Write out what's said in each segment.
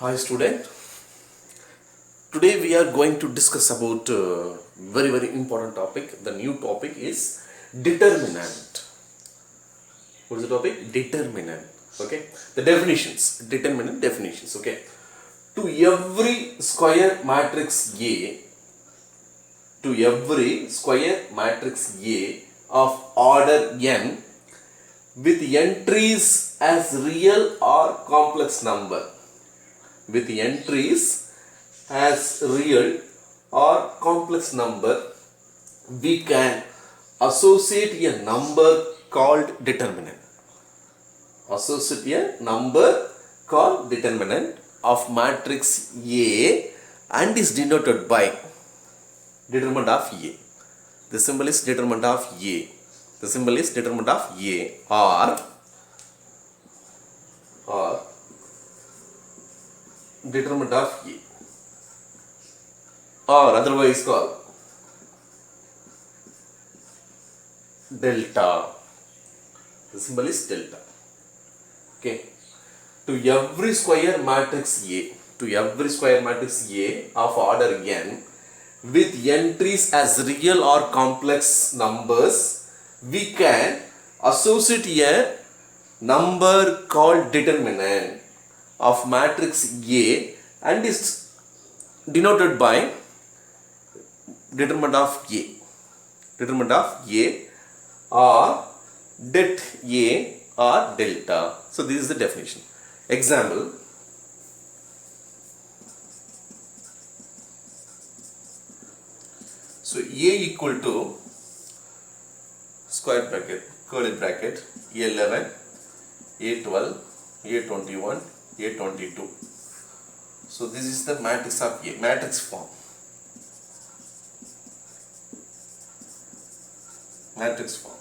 Hi student, today we are going to discuss about very important topic. The new topic is determinant. What is the topic? Determinant. Okay. The definitions. Determinant definitions. Okay. To every square matrix A, to every square matrix A of order n with entries as real or complex number, with entries as real or complex number, we can associate a number called determinant. Associate a number called determinant of matrix A and is denoted by determinant of A. The symbol is determinant of A. The symbol is determinant of A or determinant of A, or otherwise called delta. The symbol is delta. Okay. To every square matrix A, to every square matrix A of order n with entries as real or complex numbers, we can associate a number called determinant of matrix A and is denoted by determinant of A. Determinant of A or det A or delta. So this is the definition. Example. So A equal to square bracket, curly bracket, A11, A12, A21, A22. So this is the matrix of A, matrix form. Matrix form.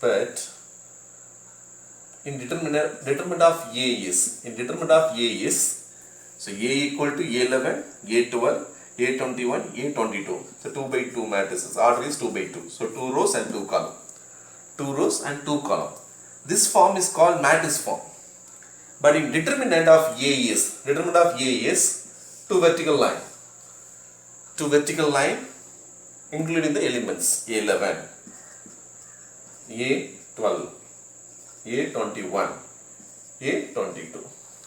But in determinant of A is, so A equal to A11, A12, A21, A22. So 2 by 2 matrices. Order is 2 by 2. So 2 rows and 2 column. 2 rows and 2 column. This form is called matrix form. But in determinant of A is, two vertical line. Two vertical line including the elements A11, A12, A21, A22.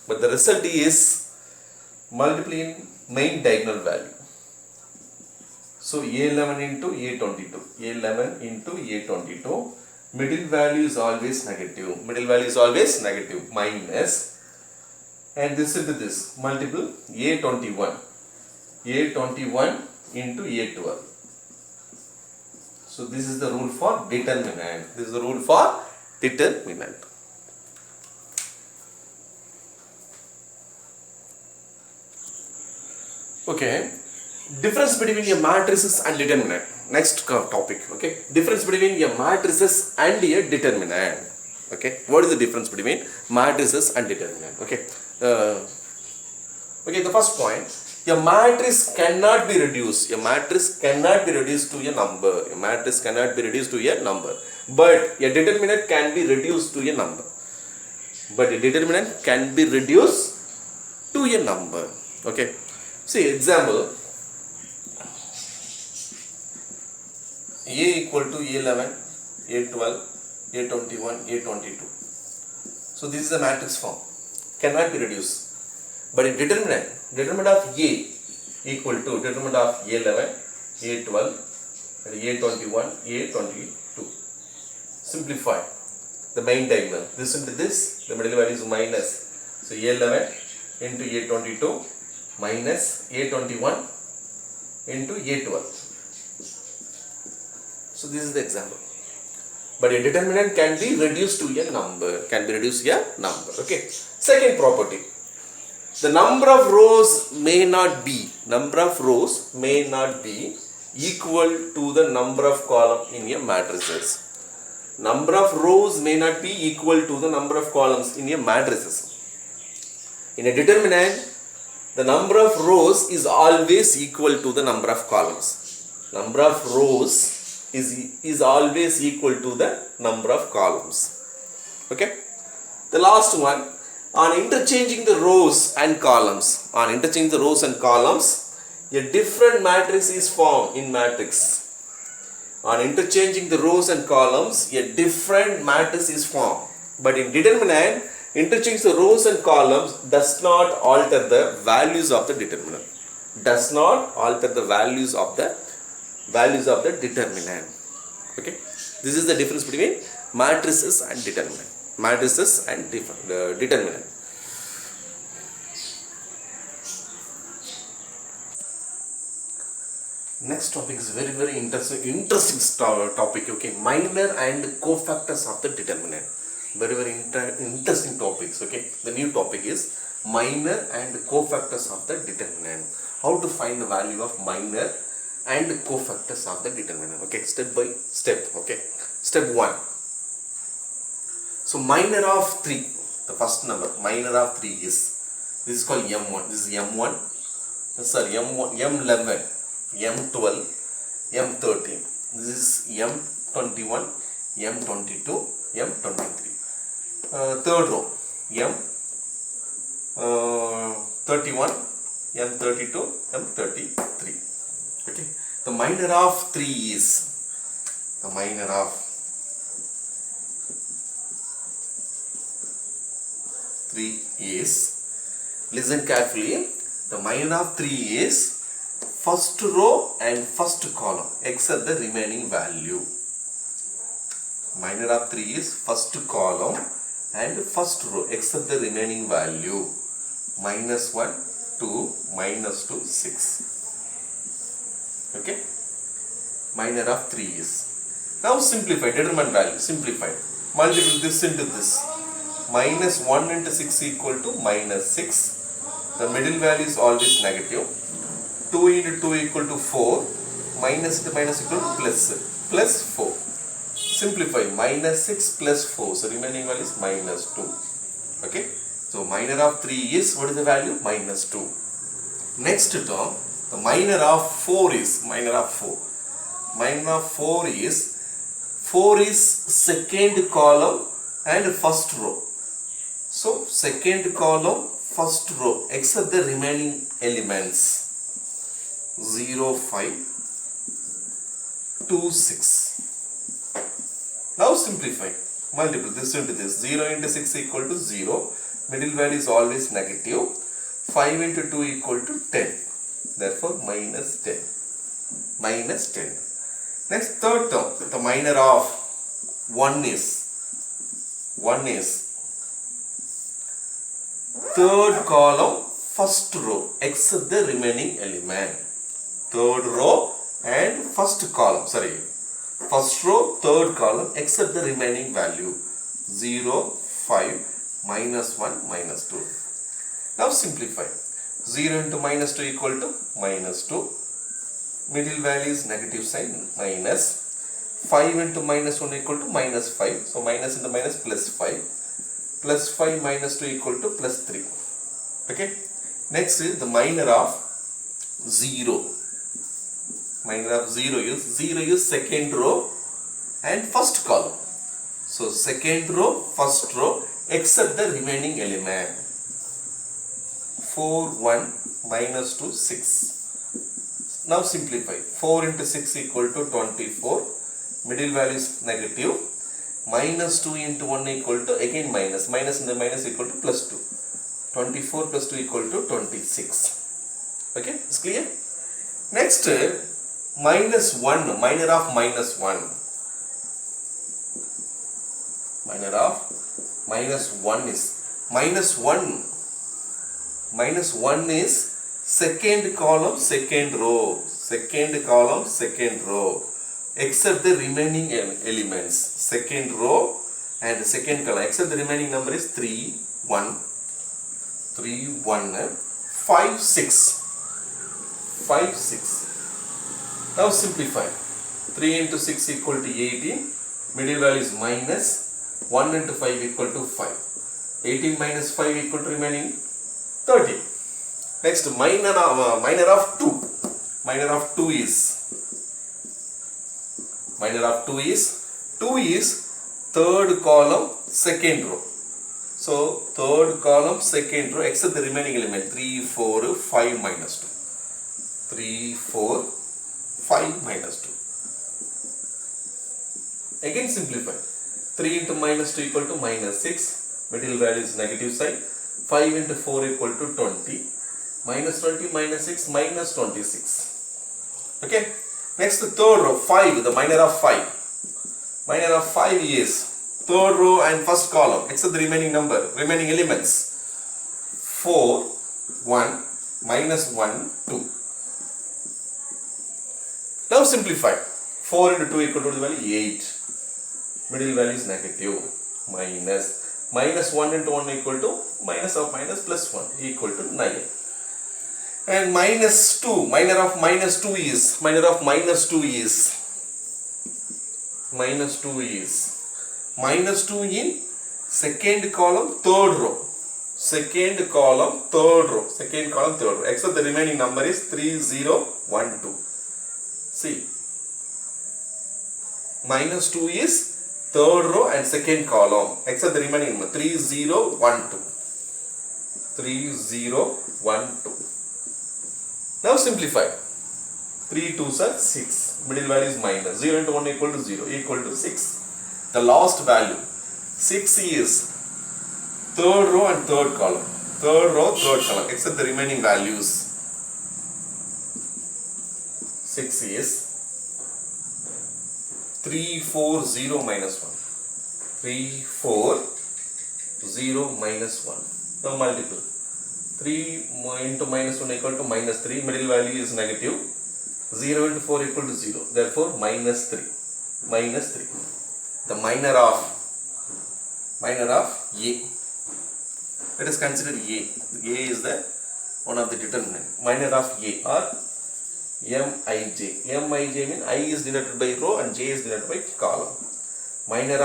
But the result is multiplying main diagonal value. So A11 into A22, A11 into A22, middle value is always negative, minus, and this into this, multiple A21 into A12. So this is the rule for determinant. Okay. Difference between a matrices and determinant. Next topic. Okay. Difference between a matrices and a determinant. Okay. What is the difference between matrices and determinant? Okay. The first point. A matrix cannot be reduced. A matrix cannot be reduced to a number. But a determinant can be reduced to a number. Okay. See example. A equal to A11, A12, A21, A22. So this is a matrix form. Cannot be reduced. But in determinant of A equal to determinant of A11, A12, and A21, A22. Simplify the main diagonal. This into this, the middle value is minus. So A11 into A22 minus A21 into A12. So this is the example. But a determinant can be reduced to a number. Okay. Second property. The number of rows may not be equal to the number of columns in a matrices. Number of rows may not be equal to the number of columns in a matrices. In a determinant, the number of rows is always equal to the number of columns. Number of rows is always equal to the number of columns. Okay. The last one, On interchanging the rows and columns, a different matrix is formed in matrix. On interchanging the rows and columns, a different matrix is formed. But in determinant, interchange the rows and columns does not alter the values of the determinant. Does not alter the values of the determinant. Okay, this is the difference between matrices and determinant. Matrices and determinant. Next topic is very interesting topic. Okay, minor and cofactors of the determinant. Very interesting topics. Okay, the new topic is minor and cofactors of the determinant. How to find the value of minor and cofactors of the determinant. Okay, step by step. Okay, step 1. So minor of 3, the first number, minor of 3 is, this is called M1. This is M1. Sorry, M1, M11, M12, M13. This is M21, M22, M23. Third row, M31, M32, M33. Okay. The minor of 3 is, the minor of 3 is, listen carefully, the minor of 3 is first row and first column except the remaining value. Minor of 3 is first column and first row except the remaining value. Minus 1, 2, minus 2, 6. Okay. Minor of 3 is. Now simplify, determine value, simplify. Multiply this into this. Minus 1 into 6 equal to minus 6. The middle value is always negative. 2 into 2 equal to 4. Minus into minus equal to plus 4. Simplify, minus 6 plus 4. So remaining value is minus 2. Okay. So minor of 3 is, what is the value? Minus 2. Next term, the minor of 4 is, minor of 4. Minor of 4 is second column and first row. So second column, first row except the remaining elements. 0, 5, 2, 6. Now simplify. Multiply this into this. 0 into 6 equal to 0. Middle value is always negative. 5 into 2 equal to 10. Therefore minus 10. Minus 10. Next third term. The minor of 1 is third column, first row except the remaining element. Third row and first column, first row, third column except the remaining value. 0, 5, minus 1, minus 2. Now simplify. 0 into minus 2 equal to minus 2. Middle value is negative sign, minus. 5 into minus 1 equal to minus 5. So minus into minus plus 5. Plus 5 minus 2 equal to plus 3. Okay. Next is the minor of 0. Minor of 0 is second row and first column. So second row, first row except the remaining element. 4, 1, minus 2, 6. Now simplify. 4 into 6 equal to 24. Middle value is negative. Minus 2 into 1 equal to again minus. Minus into minus equal to plus 2. 24 plus 2 equal to 26. Okay, it's clear? Next, minus 1, minor of minus 1. Minor of minus 1 is, minus 1 is second column, second row. Second column, second row. Except the remaining elements. Second row and second column. Except the remaining number is 3, 1, 5, 6. 5, 6. Now simplify. 3 into 6 equal to 18. Middle value is minus. 1 into 5 equal to 5. 18 minus 5 equal to remaining 30. Next, minor of 2. Minor of 2 is 2 is third column, second row. So third column, second row, except the remaining element 3, 4, 5 minus 2. 3, 4, 5 minus 2. Again simplify. 3 into minus 2 equal to minus 6. Middle value is negative side. 5 into 4 equal to 20. Minus 20 minus 6 minus 26. Okay. Next the third row, 5, the minor of 5. Minor of 5 is third row and first column except the remaining number, remaining elements. 4, 1, minus 1, 2. Now simplify. 4 into 2 equal to the value 8. Middle value is negative. Minus 1 into 1 equal to minus of minus plus 1 equal to 9. And minus 2, minor of minus 2 is minus 2 in second column, third row. Second column, third row. Except the remaining number is 3, 0, 1, 2. See. Minus 2 is third row and second column. Except the remaining number 3, 0, 1, 2. 3, 0, 1, 2. Now simplify. 3 2s are 6. Middle value is minus. 0 into 1 equal to 0. Equal to 6. The last value. 6 is third row and third column. Third row, third column. Except the remaining values. 6 is 3 4 0 minus 1. 3 4 0 minus 1. Now multiple. 3 into minus 1 equal to minus 3. Middle value is negative. 0 into 4 equal to 0. Therefore minus 3. Minus 3. The minor of A. Let us consider A. A is the one of the determinant. Minor of A or Mij. Mij means I is denoted by row and J is denoted by column. Minor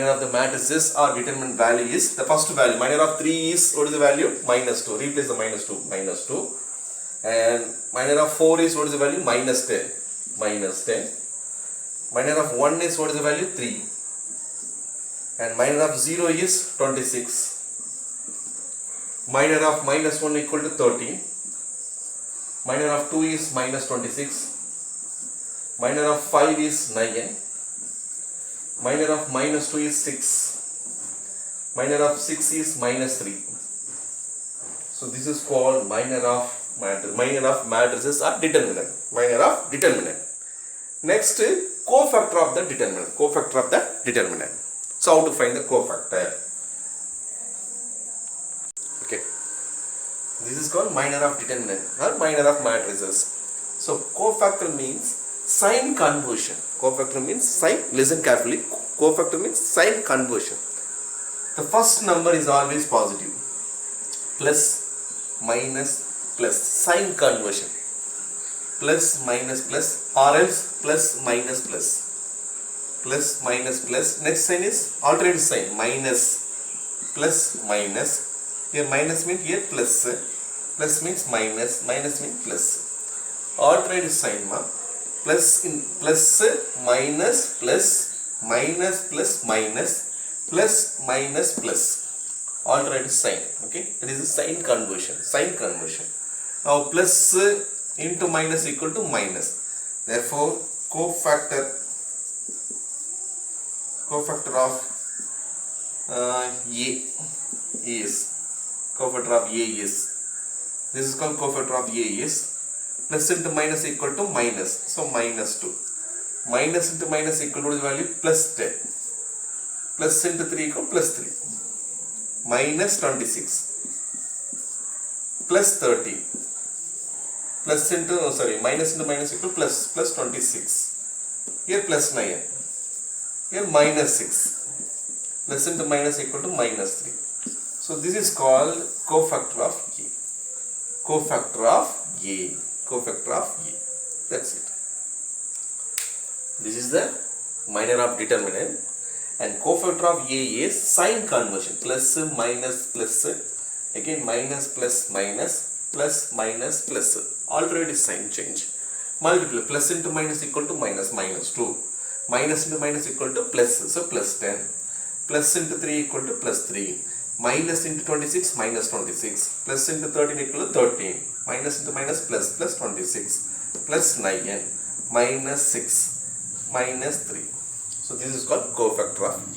of the matrices or determinant value is the first value. Minor of 3 is, what is the value? Minus 2. Replace the minus 2. Minus 2. And minor of 4 is, what is the value? Minus 10. Minus 10. Minor of 1 is, what is the value? 3. And minor of 0 is 26. Minor of minus 1 equal to 13. Minor of 2 is minus 26. Minor of 5 is 9. Minor of minus 2 is 6. Minor of 6 is minus 3. So this is called minor of matrices or determinant. Minor of determinant. Next, cofactor of the determinant. So how to find the cofactor? Okay. This is called minor of determinant or minor of matrices. So cofactor means sign conversion. Cofactor means sign, listen carefully. Cofactor means sign conversion. The first number is always positive. Plus, minus, plus. Sign conversion. Plus, minus, plus. Or else plus, minus, plus. Plus, minus, plus. Next sign is alternate sign. Minus, plus, minus. Here minus means here plus. Plus means minus. Minus means plus. Alternate sign ma. Plus in plus minus plus minus plus minus plus minus plus. Alternate sign. Okay, that is a sign conversion. Now plus into minus equal to minus. Therefore cofactor of A is this is called cofactor of A is plus into minus equal to minus. So minus 2. Minus into minus equal to the value plus 10. Plus into 3 equal plus 3. Minus 26. Plus 30. Plus into, minus into minus equal to plus 26. Here plus 9. Here minus 6. Plus into minus equal to minus 3. So this is called cofactor of A. Cofactor of A. That's it. This is the minor of determinant, and cofactor of A is sign conversion. Plus, minus, plus, again minus, plus, minus, plus, minus, plus. Alternative sign change. Multiply. Plus into minus equal to minus, minus 2. Minus into minus equal to plus. So plus 10. Plus into 3 equal to plus 3. Minus into 26 minus 26. Plus into 13 equal to 13. Minus into minus plus plus 26. Plus 9. Minus 6. Minus 3. So this is called cofactor of